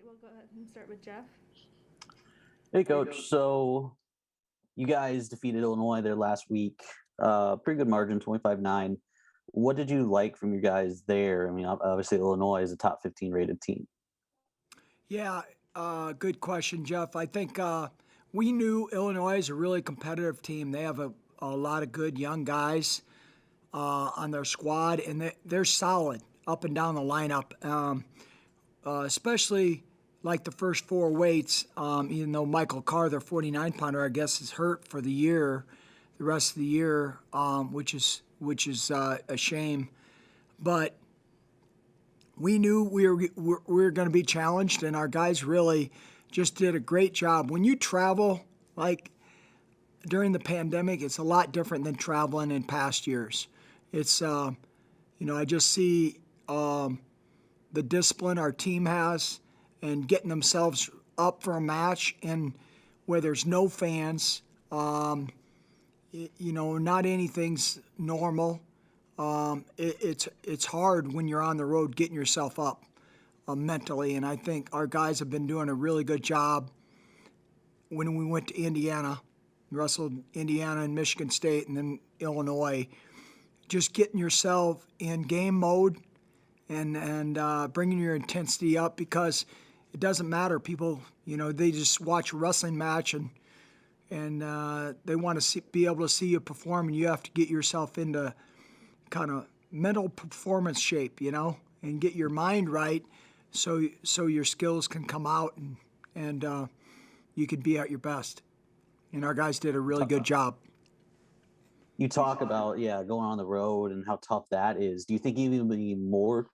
we'll go ahead and start with Jeff. Hey, Coach. So you guys defeated Illinois there last week. Pretty good margin, 25-9. What did you like from you guys there? I mean, obviously Illinois is a top 15 rated team. Yeah, good question, Jeff. I think we knew Illinois is a really competitive team. They have a lot of good young guys on their squad, and they're solid up and down the lineup, especially like the first four weights. Even though Michael Carr, their 49-pounder, I guess, is hurt for the year, the rest of the year, which is a shame. But we knew we were going to be challenged, and our guys really just did a great job. When you travel, like during the pandemic, it's a lot different than traveling in past years. It's, I just see the discipline our team has and getting themselves up for a match and where there's no fans, not anything's normal. It's hard when you're on the road getting yourself up mentally, and I think our guys have been doing a really good job. When we went to Indiana, wrestled Indiana and Michigan State, and then Illinois, just getting yourself in game mode and bringing your intensity up, because it doesn't matter. People, they just watch a wrestling match and they want to be able to see you perform, and you have to get yourself into kind of mental performance shape, and get your mind right so your skills can come out and you can be at your best. And our guys did a really good job. You talk about going on the road and how tough that is. Do you think even be more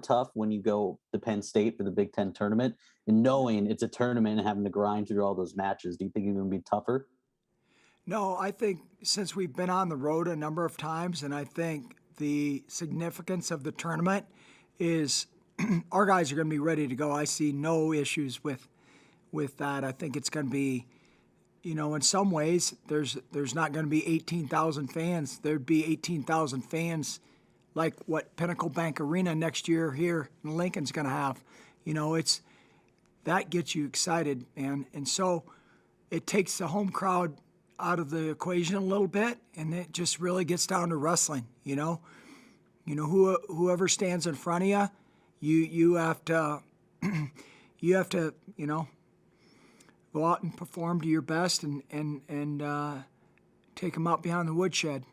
tough when you go to Penn State for the Big Ten tournament, and knowing it's a tournament and having to grind through all those matches? Do you think it's going to be tougher? No, I think since we've been on the road a number of times, and I think the significance of the tournament is our guys are going to be ready to go. I see no issues with that. I think it's going to be, in some ways, there's not going to be 18,000 fans. There'd be 18,000 fans like what Pinnacle Bank Arena next year here in Lincoln's going to have. That gets you excited, man. And so it takes the home crowd out of the equation a little bit, and it just really gets down to wrestling. Whoever stands in front of you have to go out and perform to your best and take them out behind the woodshed.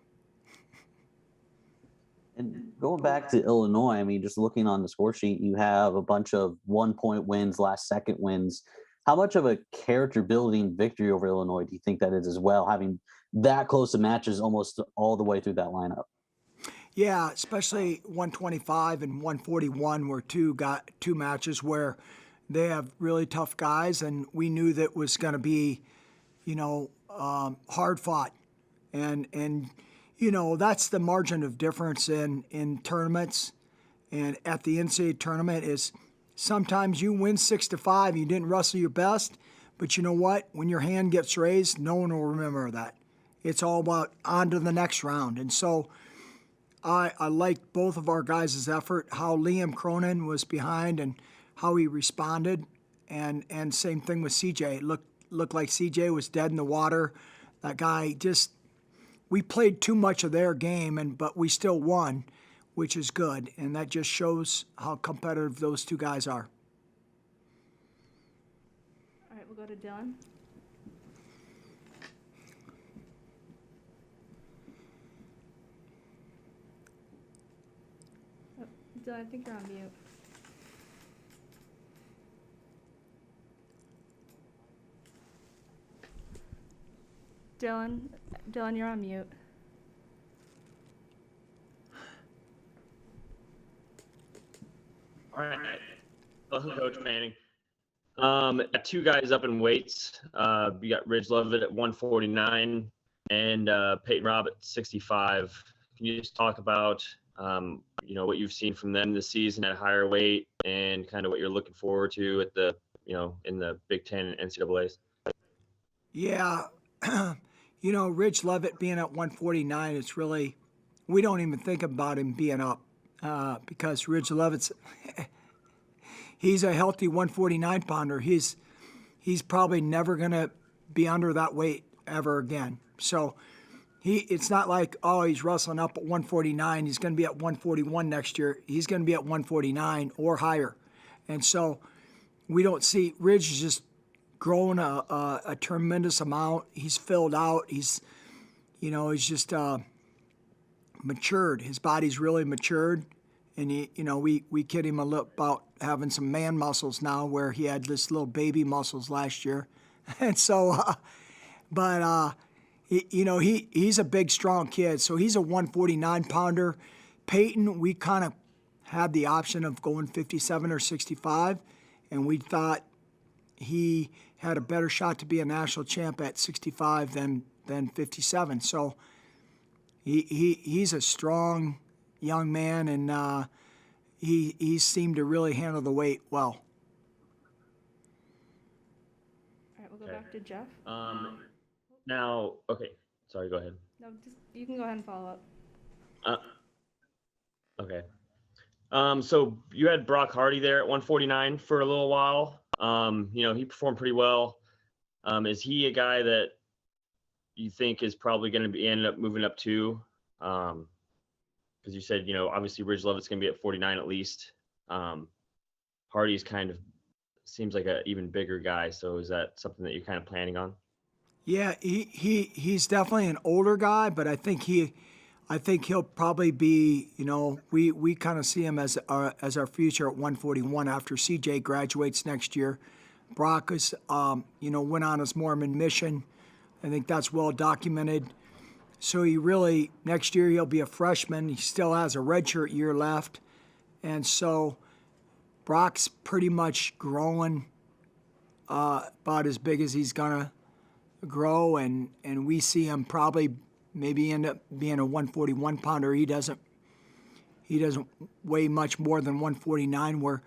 And going back to Illinois, I mean, just looking on the score sheet, you have a bunch of 1-point wins, last second wins. How much of a character building victory over Illinois do you think that is as well, having that close to matches almost all the way through that lineup? Yeah, especially 125 and 141 were two matches where they have really tough guys, and we knew that was going to be, hard fought, and that's the margin of difference in tournaments, and at the NCAA tournament is sometimes you win 6-5, you didn't wrestle your best, but you know what? When your hand gets raised, no one will remember that. It's all about on to the next round, and so I liked both of our guys' effort, how Liam Cronin was behind and how he responded, and same thing with CJ. It looked like CJ was dead in the water. That guy we played too much of their game, but we still won, which is good, and that just shows how competitive those two guys are. All right, we'll go to Dylan. Dylan, I think you're on mute. Dylan, you're on mute. All right. Welcome, Coach Manning. Got two guys up in weights. You got Ridge Lovett at 149 and Peyton Robb at 65. Can you just talk about what you've seen from them this season at higher weight and kind of what you're looking forward to at the in the Big Ten and NCAAs? Yeah, Ridge Lovett being at 149, it's really, we don't even think about him being up because Ridge Lovett's he's a healthy 149 pounder. He's probably never going to be under that weight ever again. So it's not like, oh, he's wrestling up at 149. He's going to be at 141 next year. He's going to be at 149 or higher. And so we don't see Ridge is just growing a tremendous amount. He's filled out. He's just matured. His body's really matured. And we kid him a little about having some man muscles now, where he had this little baby muscles last year. And so, he's a big, strong kid. So he's a 149 pounder. Peyton, we kind of had the option of going 57 or 65, and we thought he had a better shot to be a national champ at 65 than 57. So he's a strong young man, and he seemed to really handle the weight well. All right, we'll go back to Jeff. Now, okay. Sorry, go ahead. No, you can go ahead and follow up. Okay. So you had Brock Hardy there at 149 for a little while. He performed pretty well. Is he a guy that you think is probably going to be end up moving up too? Because you said, obviously Ridge Lovett's going to be at 49 at least. Hardy's kind of seems like an even bigger guy. So is that something that you're kind of planning on? Yeah, he's definitely an older guy, but I think he'll probably be, we kind of see him as our future at 141 after CJ graduates next year. Brock is, went on his Mormon mission. I think that's well documented. So next year he'll be a freshman. He still has a redshirt year left. And so Brock's pretty much growing about as big as he's going to grow, and we see him probably maybe end up being a 141 pounder. He doesn't weigh much more than 149, where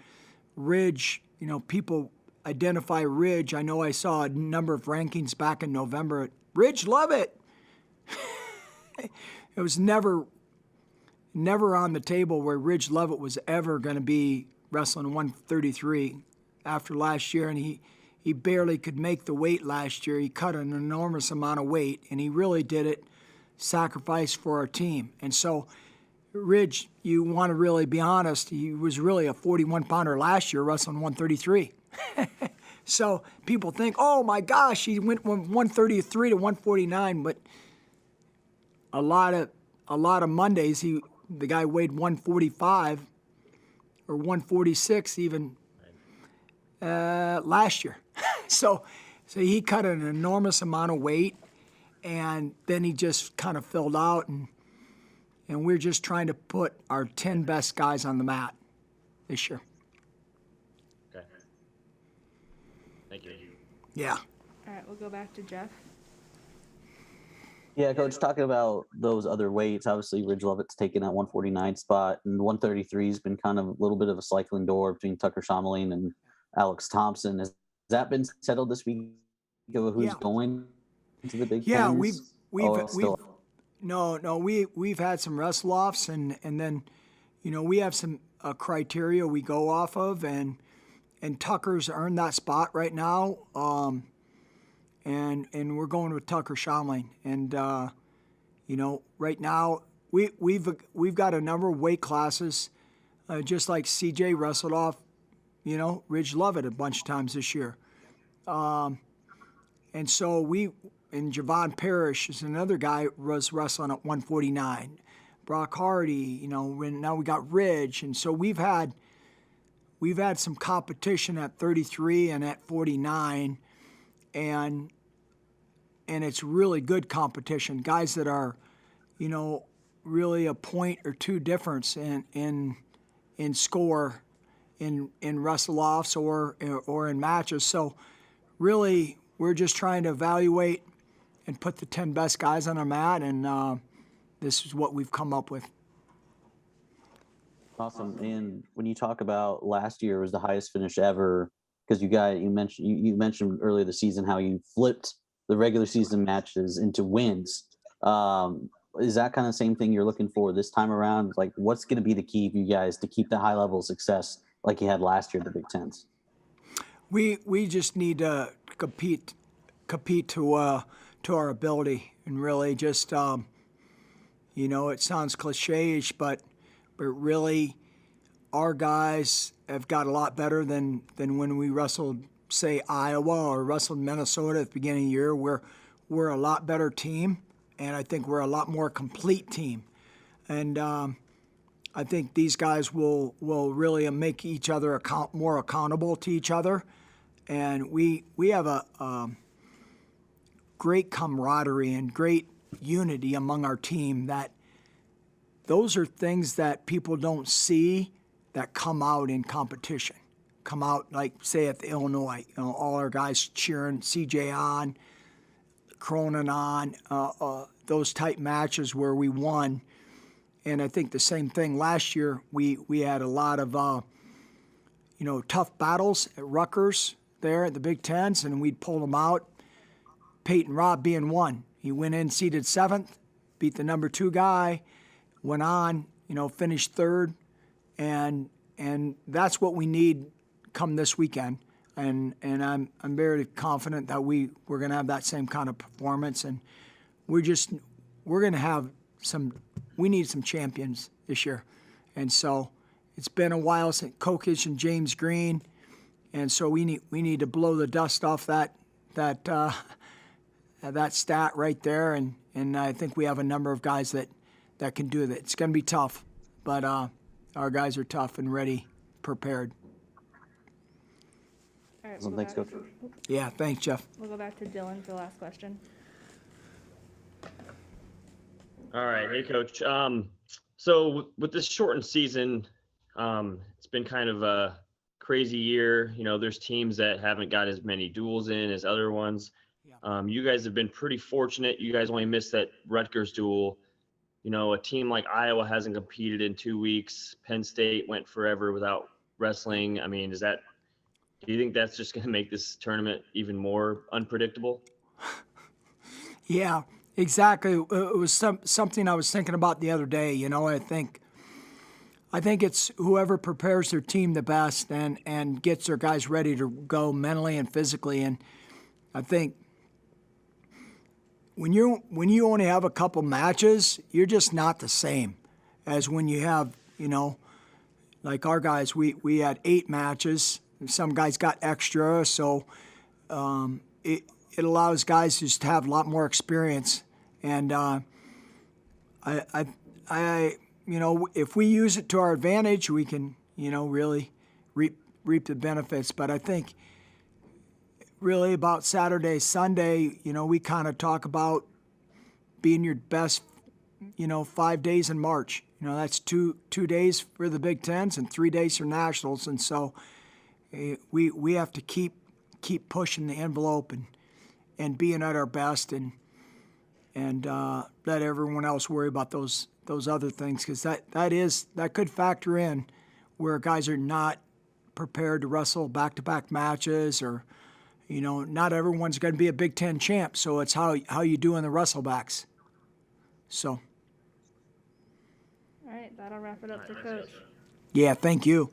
Ridge, people identify Ridge. I know I saw a number of rankings back in November. Ridge Lovett. It was never on the table where Ridge Lovett was ever going to be wrestling 133 after last year, and he barely could make the weight last year. He cut an enormous amount of weight, and he really did it sacrifice for our team. And so Ridge, you want to really be honest, he was really a 41 pounder last year wrestling 133. So people think, oh my gosh, he went from 133 to 149, but a lot of Mondays the guy weighed 145 or 146 even last year. So he cut an enormous amount of weight, and then he just kind of filled out, and we're just trying to put our 10 best guys on the mat this year. Okay. Thank you. Yeah. All right, we'll go back to Jeff. Yeah, Coach, talking about those other weights, obviously Ridge Lovett's taken that 149 spot, and 133 has been kind of a little bit of a cycling door between Tucker Schommelin and Alex Thompson. Has that been settled this week of who's going to the Big Yeah, Tens? we've had some wrestle offs, and then we have some criteria we go off of, and Tucker's earned that spot right now, and we're going with Tucker Schommelin, and right now we've got a number of weight classes, just like CJ wrestled off Ridge Lovett a bunch of times this year. And so Javon Parrish is another guy was wrestling at 149. Brock Hardy, now we got Ridge. And so we've had some competition at 33 and at 49, and it's really good competition. Guys that are, really a point or two difference in score in wrestle-offs or in matches. So really, we're just trying to evaluate and put the 10 best guys on our mat, and this is what we've come up with. Awesome. And when you talk about last year was the highest finish ever, because you mentioned earlier the season how you flipped the regular season matches into wins. Is that kind of the same thing you're looking for this time around? Like, what's going to be the key for you guys to keep the high level of success like you had last year at the Big Tens? We just need to compete to our ability, and really just it sounds cliche-ish, but really our guys have got a lot better than when we wrestled, say, Iowa or wrestled Minnesota at the beginning of the year. We're a lot better team, and I think we're a lot more complete team. And I think these guys will really make each other more accountable to each other. And we have a great camaraderie and great unity among our team. That those are things that people don't see that come out in competition. Come out, like, say, at the Illinois, all our guys cheering CJ on, Cronin on, those type matches where we won. And I think the same thing last year, we had a lot of tough battles at Rutgers there at the Big Tens, and we'd pull them out. Peyton Robb being one. He went in seeded 7th, beat the number 2 guy, went on, finished 3rd, and that's what we need come this weekend. And I'm very confident that we're going to have that same kind of performance, and we're going to have we need some champions this year. And so it's been a while since Kokich and James Green, and so we need to blow the dust off that stat right there, and I think we have a number of guys that can do that. It's going to be tough, but our guys are tough and ready, prepared. All right, Thanks, Coach. Yeah, thanks, Jeff. We'll go back to Dylan for the last question. All right. Hey, Coach. So with this shortened season, it's been kind of a crazy year. There's teams that haven't got as many duels in as other ones. You guys have been pretty fortunate. You guys only missed that Rutgers duel. A team like Iowa hasn't competed in 2 weeks. Penn State went forever without wrestling. I mean, do you think that's just going to make this tournament even more unpredictable? Yeah, exactly. It was something I was thinking about the other day. I think it's whoever prepares their team the best and gets their guys ready to go mentally and physically. And I think when you only have a couple matches, you're just not the same as when you have, like our guys, we had 8 matches. Some guys got extra, so it allows guys just to have a lot more experience. And if we use it to our advantage, we can, really reap the benefits. But I think really about Saturday, Sunday, we kind of talk about being your best, 5 days in March. That's two days for the Big Tens and 3 days for nationals. And so we have to keep pushing the envelope and being at our best and let everyone else worry about those other things, because that could factor in where guys are not prepared to wrestle back-to-back matches, or not everyone's going to be a Big Ten champ, so it's how you do in the wrestlebacks. So. All right, that'll wrap it up for Coach. Yeah, thank you.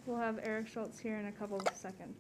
We'll have Eric Schultz here in a couple of seconds.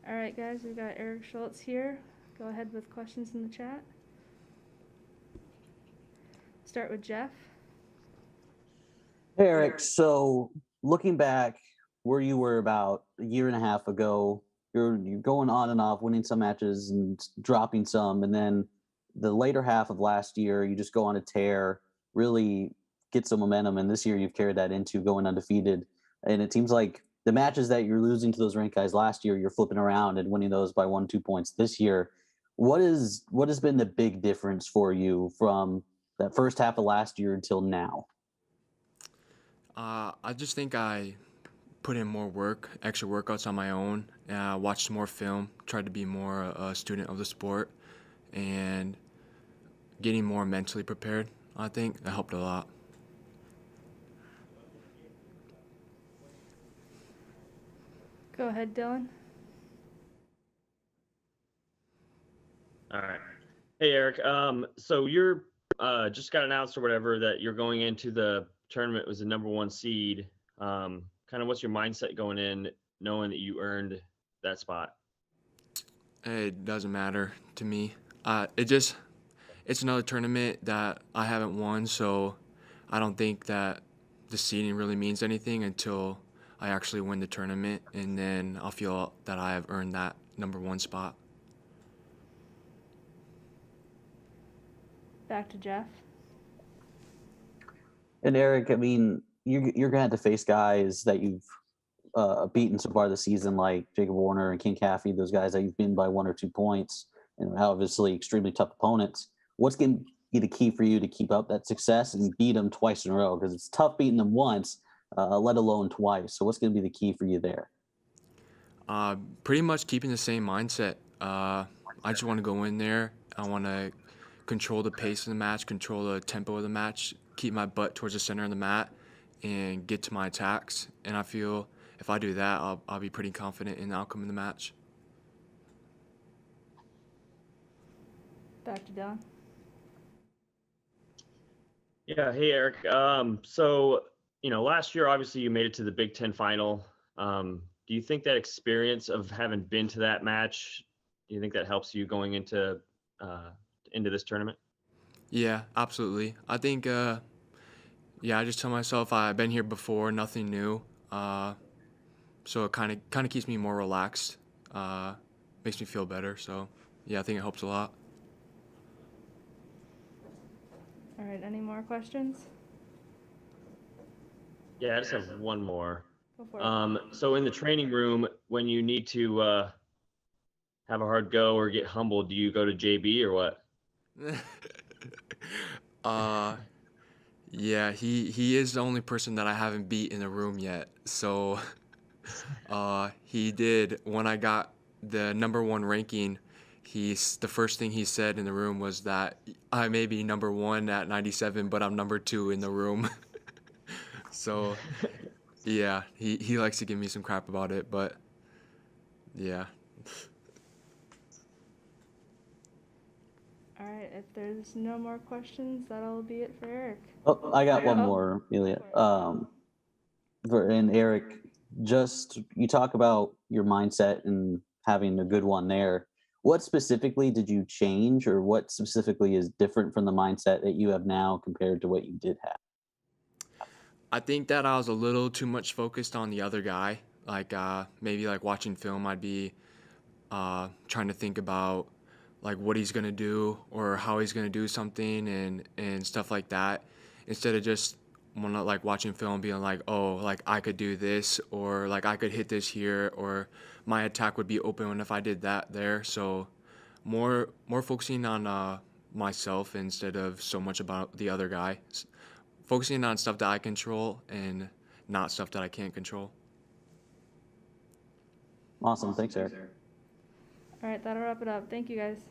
All right, guys, we've got Eric Schultz here. Go ahead with questions in the chat. Start with Jeff. Hey, Eric. So looking back where you were about a year and a half ago, you're going on and off, winning some matches and dropping some, and then the later half of last year, you just go on a tear, really get some momentum, and this year you've carried that into going undefeated. And it seems like the matches that you're losing to those ranked guys last year, you're flipping around and winning those by 1-2 points this year. What has been the big difference for you from that first half of last year until now? I just think I put in more work, extra workouts on my own, watched more film, tried to be more a student of the sport, and getting more mentally prepared. I think that helped a lot. Go ahead, Dylan. All right. Hey, Eric. So you're just got announced or whatever that you're going into the tournament as the #1 seed. Kind of what's your mindset going in, knowing that you earned that spot? It doesn't matter to me. It's another tournament that I haven't won, so I don't think that the seeding really means anything until I actually win the tournament, and then I'll feel that I have earned that #1 spot. Back to Jeff. And Eric, I mean, you're gonna have to face guys that you've beaten so far this season, like Jacob Warner and King Caffey, those guys that you've beaten by 1 or 2 points, and obviously extremely tough opponents. What's going to be the key for you to keep up that success and beat them twice in a row? Because it's tough beating them once, let alone twice. So what's going to be the key for you there? Pretty much keeping the same mindset. I just want to go in there. I want to control the pace of the match, control the tempo of the match, keep my butt towards the center of the mat, and get to my attacks. And I feel if I do that, I'll be pretty confident in the outcome of the match. Back to Dylan. Yeah. Hey, Eric. So last year, obviously, you made it to the Big Ten final. Do you think that experience of having been to that match, do you think that helps you going into this tournament? Yeah, absolutely. I think, I just tell myself I've been here before, nothing new. So it kind of keeps me more relaxed, makes me feel better. So yeah, I think it helps a lot. All right, any more questions? Yeah, I just have one more. Go for it. So in the training room, when you need to have a hard go or get humbled, do you go to JB or what? Yeah, he is the only person that I haven't beat in the room yet. So he did when I got the #1 ranking. The first thing he said in the room was that I may be #1 at 97, but I'm #2 in the room. So yeah, he likes to give me some crap about it, but yeah. All right, if there's no more questions, that'll be it for Eric. Oh, I got one Oh. more, Ilya. And Eric, just you talk about your mindset and having a good one there. What specifically did you change, or what specifically is different from the mindset that you have now compared to what you did have? I think that I was a little too much focused on the other guy. Like maybe like watching film, I'd be trying to think about like what he's gonna do or how he's gonna do something and stuff like that, instead of just like watching film being like, oh, like I could do this, or like I could hit this here, or my attack would be open if I did that there. So more focusing on myself instead of so much about the other guy. Focusing on stuff that I control and not stuff that I can't control. Awesome. Thanks, Eric. All right, that'll wrap it up. Thank you, guys.